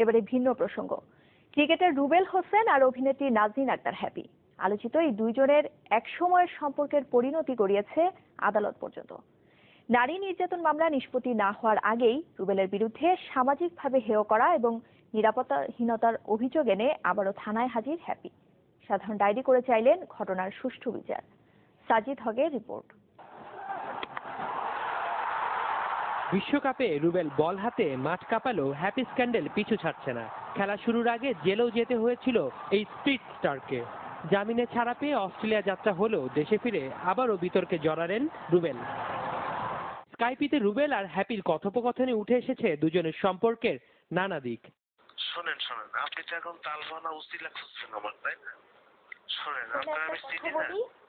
এবারে ভিন্ন প্রসঙ্গ, ক্রিকেটার রুবেল হোসেন আর অভিনেত্রী নাজনীন আক্তার হ্যাপি। আলোচিত এই দুইজনের একসময়ের সম্পর্কের পরিণতি গড়িয়েছে আদালত পর্যন্ত। নারী নির্যাতন মামলা নিষ্পত্তি না হওয়ার আগেই রুবেলের বিরুদ্ধে সামাজিকভাবে হেয় করা এবং নিরাপত্তাহীনতার অভিযোগ এনে আবারও থানায় হাজির হ্যাপি। সাধারণ ডায়েরি করে চাইলেন ঘটনার সুষ্ঠু বিচার। সাজিদ হকের রিপোর্ট। বিশ্বকাপে রুবেল বল হাতে মাঠ কাঁপালো, হ্যাপি স্ক্যান্ডেল পিছু ছাড়ছে না। খেলা শুরুর আগে জেলেও যেতে হয়েছিল এই স্পিড স্টারকে। জামিনে ছাড়া পেয়ে অস্ট্রেলিয়া যাত্রা হলেও দেশে ফিরে আবারও বিতর্কে জড়ালেন রুবেল। স্কাইপিতে রুবেল আর হ্যাপির কথোপকথনে উঠে এসেছে দুজনের সম্পর্কের নানা দিক। শোনেন আপনি তো এখন তালবানা উসিলা খুঁজছেন আমার, তাই না? শোনেন, আপনার আমি চিনি না।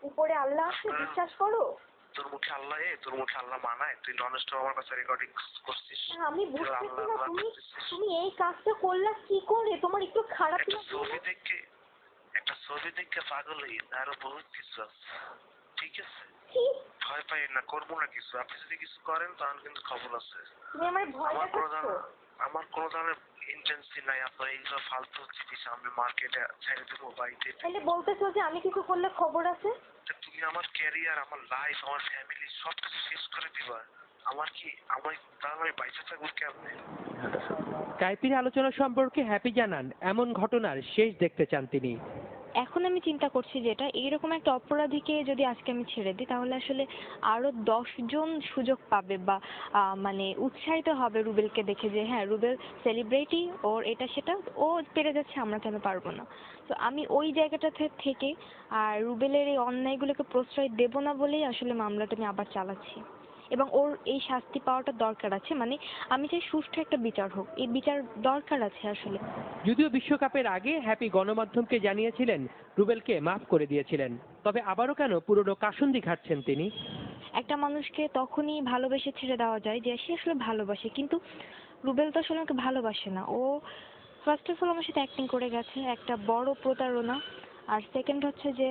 উপরে আল্লাহ আছে, বিশ্বাস করো। তোর মুখে আল্লাহ মানায়? তুই ননস্ট আমার কাছে রেকর্ডিং করছিস। আমি বুঝতেছি না তুমি এই কাজটা করলা কি করে? তোমার একটু খারাপ একটা ছবি দেখে পাগল হই না, আরো বহুত কিছু আছে। ঠিক আছে, ভয় পাই না, করবো না কিছু। আপনি যদি কিছু করেন তাহলে কিন্তু খবর আছে। আমার কোনো ধরনের ইন্টেন্সি নাই আপনার এইসব ফালতু জিনিস আমি মার্কেটে ছেড়ে দেবো বাড়িতে। তাহলে বলতেছো যে আমি কিছু করলে খবর আছে? তুমি আমার ক্যারিয়ার, আমার লাইফ, আমার ফ্যামিলি সবকিছু শেষ করে দিবা। তাহলে বাইচে থাকবো কেমনে? স্কাইপির আলোচনা সম্পর্কে হ্যাপি জানান, এমন ঘটনার শেষ দেখতে চান তিনি। এখন আমি চিন্তা করছি যে এটা এইরকম একটা অপরাধীকে যদি আজকে আমি ছেড়ে দিই তাহলে আসলে আরো 10 জন সুযোগ পাবে বা মানে উৎসাহিত হবে রুবেলকে দেখে যে হ্যাঁ রুবেল সেলিব্রিটি, ওর এটা সেটা, ও পেরে যাচ্ছে, আমরা কেন পারবো না। তো আমি ওই জায়গাটাতে থেকে আর রুবেলের এই অন্যায়গুলোকে প্রশ্রয় দেব না বলেই আসলে মামলাটা আমি আবার চালাচ্ছি এবং ওর এই শাস্তি পাওয়াটা দরকার আছে। মানে আমি চাই সুষ্ঠু একটা বিচার হোক, এই বিচার দরকার আছে আসলে। যদিও বিশ্বকাপের আগে হ্যাপি গণমাধ্যমকে জানিয়েছিলেন রুবেলকে মাফ করে দিয়েছিলেন, তবে আবারও কেন পুরনো কাসুন্দি ঘাটছেন তিনি। একটা মানুষকে তখনই ভালোবেসে ছেড়ে দেওয়া যায় যে সে আসলে ভালোবাসে, কিন্তু রুবেল তো আসলে আমাকে ভালোবাসে না। ও ফার্স্ট অফ অল আমার সাথে অ্যাক্টিং করে গেছে, একটা বড় প্রতারণা। আর সেকেন্ড হচ্ছে যে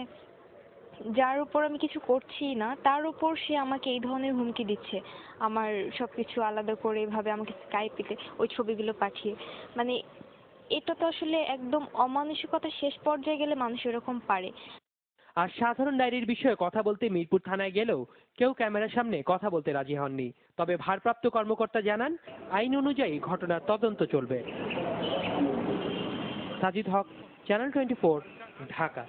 যার উপর আমি কিছু করছি না তার উপর সে আমাকে এই ধরনের হুমকি দিচ্ছে, আমার সবকিছু আলাদা করে এভাবে আমাকে স্কাইপিতে ওই ছবিগুলো পাঠিয়ে। মানে এটা তো আসলে একদম অমানসিকতা শেষ পর্যায়ে গেলে মানুষ এরকম পারে। আর সাধারণ ডায়েরির বিষয়ে কথা বলতে মিরপুর থানায় গেলেও কেউ ক্যামেরার সামনে কথা বলতে রাজি হননি। তবে ভারপ্রাপ্ত কর্মকর্তা জানান, আইন অনুযায়ী ঘটনার তদন্ত চলবে। সাজিদ হক, চ্যানেল 24, ঢাকা।